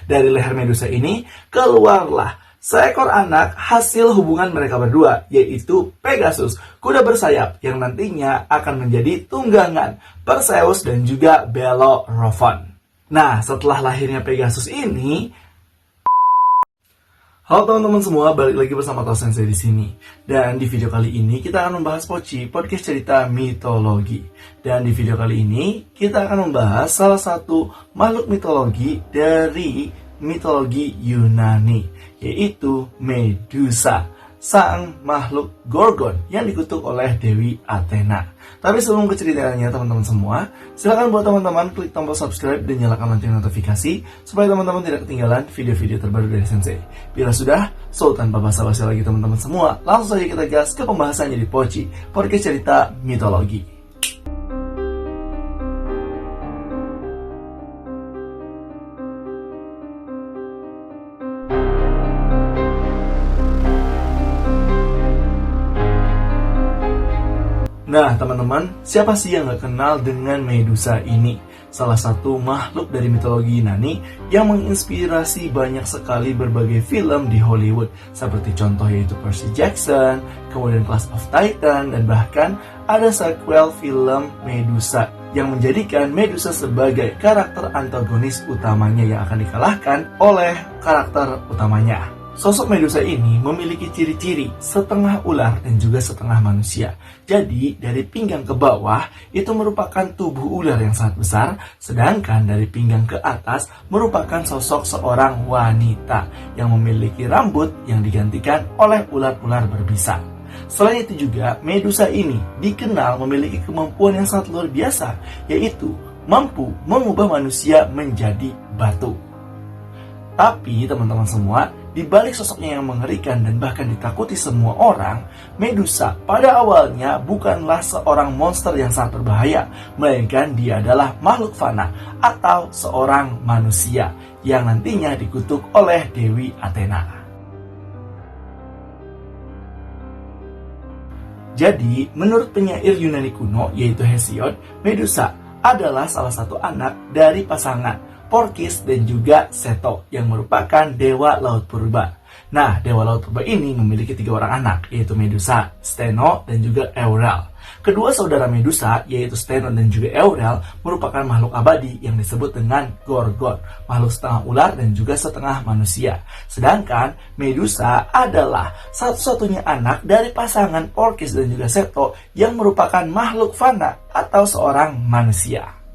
Dari leher Medusa ini keluarlah seekor anak hasil hubungan mereka berdua, yaitu Pegasus, kuda bersayap yang nantinya akan menjadi tunggangan Perseus dan juga Bellerophon. Nah, setelah lahirnya Pegasus ini, halo teman-teman semua, balik lagi bersama Tao Sensei di sini. Dan di video kali ini kita akan membahas Pochi, podcast cerita mitologi. Dan di video kali ini kita akan membahas salah satu makhluk mitologi dari mitologi Yunani, yaitu Medusa, sang makhluk Gorgon yang dikutuk oleh Dewi Athena. Tapi sebelum ke ceritanya teman-teman semua, silakan buat teman-teman klik tombol subscribe dan nyalakan lonceng notifikasi supaya teman-teman tidak ketinggalan video-video terbaru dari Sensei. Bila sudah, tanpa basa-basi lagi teman-teman semua, langsung saja kita gas ke pembahasannya di Pochi, podcast cerita mitologi. Nah teman-teman, siapa sih yang gak kenal dengan Medusa ini? Salah satu makhluk dari mitologi Yunani yang menginspirasi banyak sekali berbagai film di Hollywood, seperti contoh yaitu Percy Jackson, kemudian Clash of Titan, dan bahkan ada sequel film Medusa yang menjadikan Medusa sebagai karakter antagonis utamanya yang akan dikalahkan oleh karakter utamanya. Sosok Medusa ini memiliki ciri-ciri setengah ular dan juga setengah manusia. Jadi dari pinggang ke bawah itu merupakan tubuh ular yang sangat besar, sedangkan dari pinggang ke atas merupakan sosok seorang wanita yang memiliki rambut yang digantikan oleh ular-ular berbisa. Selain itu juga Medusa ini dikenal memiliki kemampuan yang sangat luar biasa, yaitu mampu mengubah manusia menjadi batu. Tapi teman-teman semua, di balik sosoknya yang mengerikan dan bahkan ditakuti semua orang, Medusa pada awalnya bukanlah seorang monster yang sangat berbahaya, melainkan dia adalah makhluk fana atau seorang manusia yang nantinya dikutuk oleh Dewi Athena. Jadi, menurut penyair Yunani kuno yaitu Hesiod, Medusa adalah salah satu anak dari pasangan Phorkys dan juga Seto yang merupakan dewa laut purba. Nah, dewa laut purba ini memiliki 3 orang anak, yaitu Medusa, Steno, dan juga Eurel. Kedua saudara Medusa, yaitu Steno dan juga Eurel, merupakan makhluk abadi yang disebut dengan Gorgon, makhluk setengah ular dan juga setengah manusia. Sedangkan Medusa adalah satu-satunya anak dari pasangan Phorkys dan juga Seto yang merupakan makhluk fana atau seorang manusia.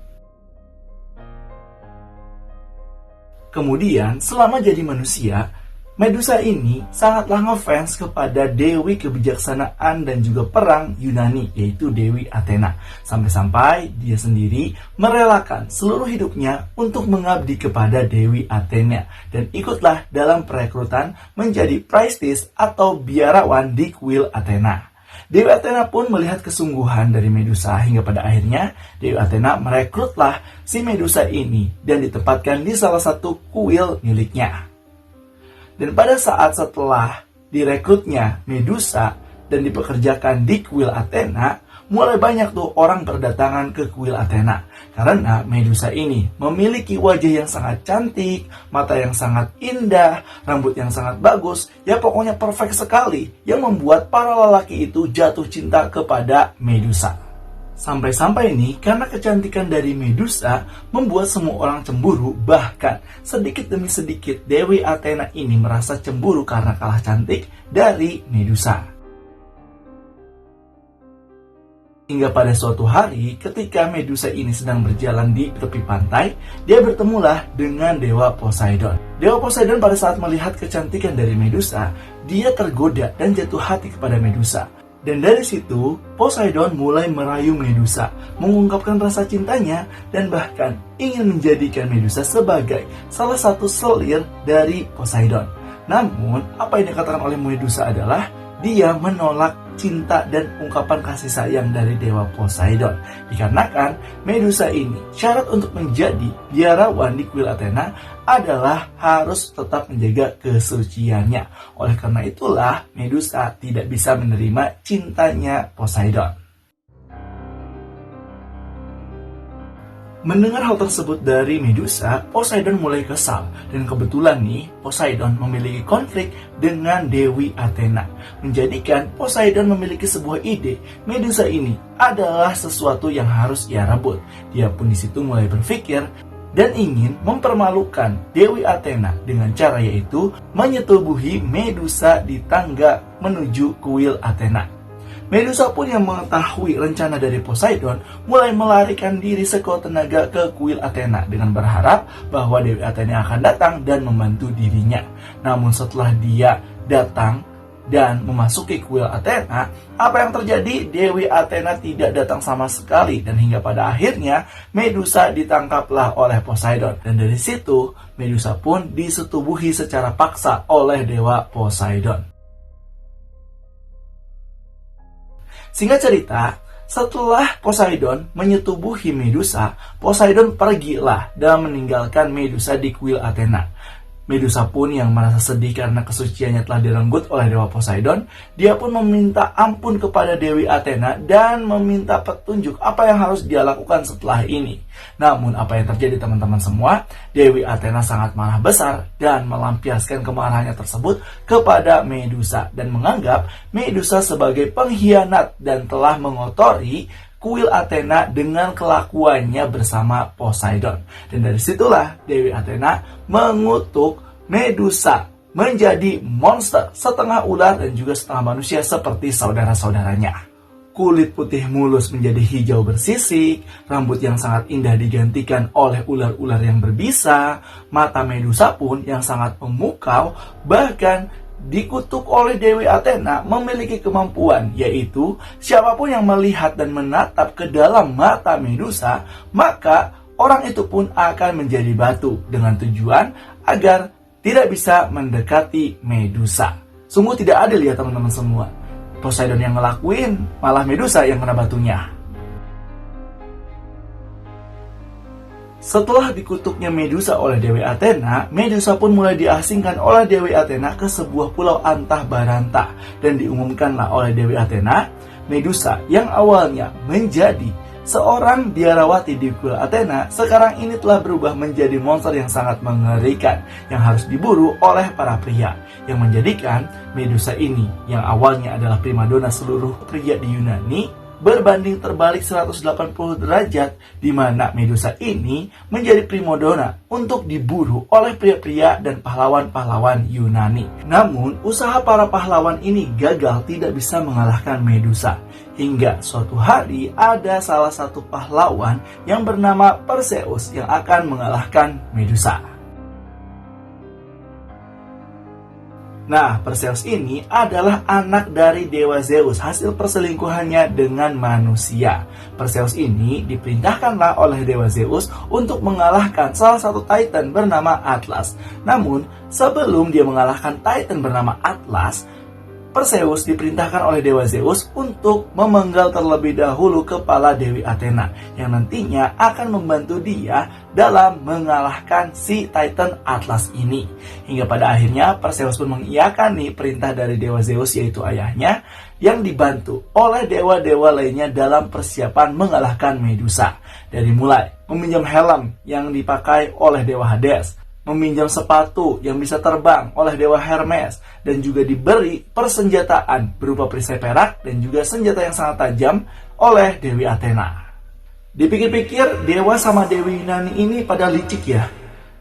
Kemudian, selama jadi manusia, Medusa ini sangatlah ngefans kepada Dewi Kebijaksanaan dan juga Perang Yunani, yaitu Dewi Athena. Sampai-sampai dia sendiri merelakan seluruh hidupnya untuk mengabdi kepada Dewi Athena dan ikutlah dalam perekrutan menjadi priestess atau biarawan di kuil Athena. Dewi Athena pun melihat kesungguhan dari Medusa hingga pada akhirnya Dewi Athena merekrutlah si Medusa ini dan ditempatkan di salah satu kuil miliknya. Dan pada saat setelah direkrutnya Medusa dan dipekerjakan di kuil Athena, mulai banyak tuh orang berdatangan ke kuil Athena. Karena Medusa ini memiliki wajah yang sangat cantik, mata yang sangat indah, rambut yang sangat bagus, ya pokoknya perfect sekali, yang membuat para lelaki itu jatuh cinta kepada Medusa. Sampai-sampai nih, karena kecantikan dari Medusa membuat semua orang cemburu, bahkan sedikit demi sedikit Dewi Athena ini merasa cemburu karena kalah cantik dari Medusa. Hingga pada suatu hari, ketika Medusa ini sedang berjalan di tepi pantai, dia bertemulah dengan Dewa Poseidon. Dewa Poseidon pada saat melihat kecantikan dari Medusa, dia tergoda dan jatuh hati kepada Medusa. Dan dari situ, Poseidon mulai merayu Medusa, mengungkapkan rasa cintanya, dan bahkan ingin menjadikan Medusa sebagai salah satu selir dari Poseidon. Namun, apa yang dikatakan oleh Medusa adalah dia menolak cinta dan ungkapan kasih sayang dari Dewa Poseidon. Dikarenakan Medusa ini syarat untuk menjadi biarawan di kuil Athena adalah harus tetap menjaga kesuciannya. Oleh karena itulah Medusa tidak bisa menerima cintanya Poseidon. Mendengar hal tersebut dari Medusa, Poseidon mulai kesal. Dan kebetulan nih, Poseidon memiliki konflik dengan Dewi Athena. Menjadikan Poseidon memiliki sebuah ide, Medusa ini adalah sesuatu yang harus ia rebut. Dia pun di situ mulai berpikir dan ingin mempermalukan Dewi Athena dengan cara yaitu menyetubuhi Medusa di tangga menuju kuil Athena. Medusa pun yang mengetahui rencana dari Poseidon mulai melarikan diri sekuat tenaga ke kuil Athena dengan berharap bahwa Dewi Athena akan datang dan membantu dirinya. Namun setelah dia datang dan memasuki kuil Athena, apa yang terjadi? Dewi Athena tidak datang sama sekali dan hingga pada akhirnya Medusa ditangkaplah oleh Poseidon. Dan dari situ Medusa pun disetubuhi secara paksa oleh dewa Poseidon. Singkat cerita, setelah Poseidon menyetubuhi Medusa, Poseidon pergilah dan meninggalkan Medusa di kuil Athena. Medusa pun yang merasa sedih karena kesuciannya telah direnggut oleh dewa Poseidon, dia pun meminta ampun kepada Dewi Athena dan meminta petunjuk apa yang harus dia lakukan setelah ini. Namun apa yang terjadi teman-teman semua? Dewi Athena sangat marah besar dan melampiaskan kemarahannya tersebut kepada Medusa dan menganggap Medusa sebagai pengkhianat dan telah mengotori kuil Athena dengan kelakuannya bersama Poseidon. Dan dari situlah Dewi Athena mengutuk Medusa menjadi monster setengah ular dan juga setengah manusia seperti saudara-saudaranya. Kulit putih mulus menjadi hijau bersisik, rambut yang sangat indah digantikan oleh ular-ular yang berbisa, mata Medusa pun yang sangat memukau, bahkan dikutuk oleh Dewi Athena memiliki kemampuan, yaitu siapapun yang melihat dan menatap ke dalam mata Medusa, maka orang itu pun akan menjadi batu dengan tujuan agar tidak bisa mendekati Medusa. Sungguh tidak adil ya teman-teman semua. Poseidon yang ngelakuin, malah Medusa yang kena batunya. Setelah dikutuknya Medusa oleh Dewi Athena, Medusa pun mulai diasingkan oleh Dewi Athena ke sebuah pulau Antah Baranta. Dan diumumkanlah oleh Dewi Athena, Medusa yang awalnya menjadi seorang biarawati di kuil Athena, sekarang ini telah berubah menjadi monster yang sangat mengerikan yang harus diburu oleh para pria. Yang menjadikan Medusa ini yang awalnya adalah primadona seluruh pria di Yunani berbanding terbalik 180 derajat, di mana Medusa ini menjadi primadona untuk diburu oleh pria-pria dan pahlawan-pahlawan Yunani. Namun, usaha para pahlawan ini gagal tidak bisa mengalahkan Medusa. Hingga suatu hari ada salah satu pahlawan yang bernama Perseus yang akan mengalahkan Medusa. Nah, Perseus ini adalah anak dari Dewa Zeus, hasil perselingkuhannya dengan manusia. Perseus ini diperintahkanlah oleh Dewa Zeus untuk mengalahkan salah satu Titan bernama Atlas. Namun, sebelum dia mengalahkan Titan bernama Atlas, Perseus diperintahkan oleh Dewa Zeus untuk memenggal terlebih dahulu kepala Dewi Athena yang nantinya akan membantu dia dalam mengalahkan si Titan Atlas ini. Hingga pada akhirnya Perseus pun mengiyakan nih perintah dari Dewa Zeus, yaitu ayahnya, yang dibantu oleh dewa-dewa lainnya dalam persiapan mengalahkan Medusa. Dari mulai meminjam helm yang dipakai oleh Dewa Hades, meminjam sepatu yang bisa terbang oleh Dewa Hermes, dan juga diberi persenjataan berupa perisai perak dan juga senjata yang sangat tajam oleh Dewi Athena. Dipikir-pikir, Dewa sama Dewi Yunani ini pada licik ya.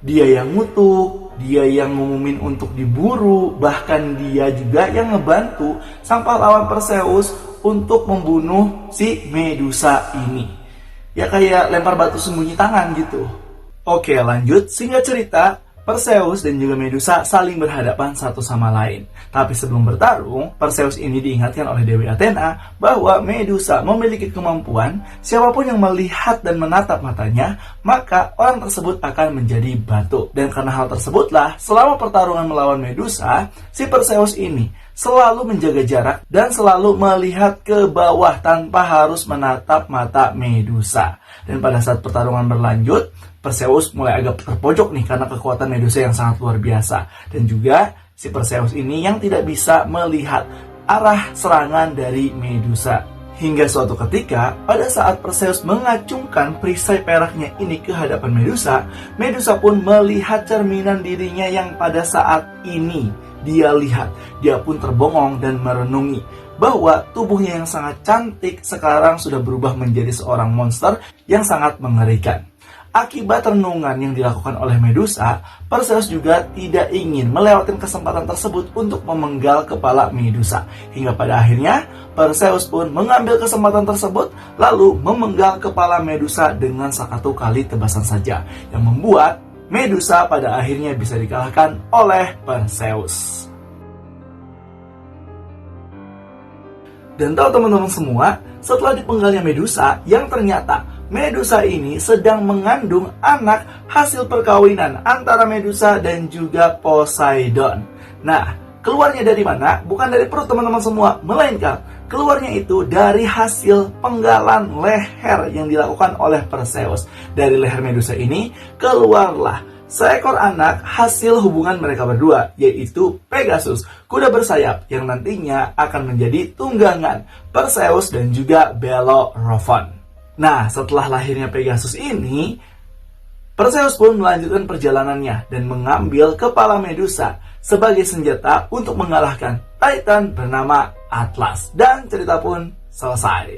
Dia yang ngutuk, dia yang ngumumin untuk diburu, bahkan dia juga yang ngebantu sang pahlawan Perseus untuk membunuh si Medusa ini. Ya kayak lempar batu sembunyi tangan gitu. Oke, lanjut. Singkat cerita, Perseus dan juga Medusa saling berhadapan satu sama lain. Tapi sebelum bertarung, Perseus ini diingatkan oleh Dewi Athena bahwa Medusa memiliki kemampuan, siapapun yang melihat dan menatap matanya, maka orang tersebut akan menjadi batu. Dan karena hal tersebutlah, selama pertarungan melawan Medusa, si Perseus ini selalu menjaga jarak dan selalu melihat ke bawah tanpa harus menatap mata Medusa. Dan pada saat pertarungan berlanjut, Perseus mulai agak terpojok nih karena kekuatan Medusa yang sangat luar biasa. Dan juga si Perseus ini yang tidak bisa melihat arah serangan dari Medusa. Hingga suatu ketika, pada saat Perseus mengacungkan perisai peraknya ini ke hadapan Medusa, Medusa pun melihat cerminan dirinya yang pada saat ini dia lihat. Dia pun terbongong dan merenungi bahwa tubuhnya yang sangat cantik sekarang sudah berubah menjadi seorang monster yang sangat mengerikan. Akibat renungan yang dilakukan oleh Medusa, Perseus juga tidak ingin melewatkan kesempatan tersebut untuk memenggal kepala Medusa. Hingga pada akhirnya, Perseus pun mengambil kesempatan tersebut lalu memenggal kepala Medusa dengan satu kali tebasan saja, yang membuat Medusa pada akhirnya bisa dikalahkan oleh Perseus. Dan tahu teman-teman semua, setelah dipenggalnya Medusa, yang ternyata Medusa ini sedang mengandung anak hasil perkawinan antara Medusa dan juga Poseidon. Nah, keluarnya dari mana? Bukan dari perut teman-teman semua, melainkan keluarnya itu dari hasil penggalan leher yang dilakukan oleh Perseus. Dari leher Medusa ini keluarlah seekor anak hasil hubungan mereka berdua, yaitu Pegasus, kuda bersayap yang nantinya akan menjadi tunggangan Perseus dan juga Bellerophon. Nah, setelah lahirnya Pegasus ini, Perseus pun melanjutkan perjalanannya dan mengambil kepala Medusa sebagai senjata untuk mengalahkan Titan bernama Atlas. Dan cerita pun selesai.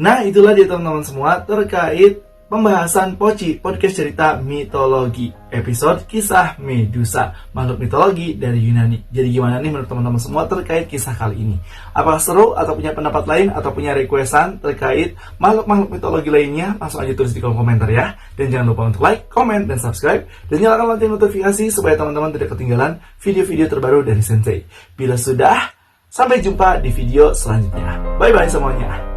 Nah, itulah dia teman-teman semua terkait pembahasan Poci, podcast cerita mitologi, episode kisah Medusa, makhluk mitologi dari Yunani. Jadi gimana nih menurut teman-teman semua terkait kisah kali ini? Apakah seru atau punya pendapat lain atau punya requestan terkait makhluk-makhluk mitologi lainnya? Langsung aja tulis di kolom komentar ya. Dan jangan lupa untuk like, comment, dan subscribe. Dan nyalakan lonceng notifikasi supaya teman-teman tidak ketinggalan video-video terbaru dari Sensei. Bila sudah, sampai jumpa di video selanjutnya. Bye-bye semuanya.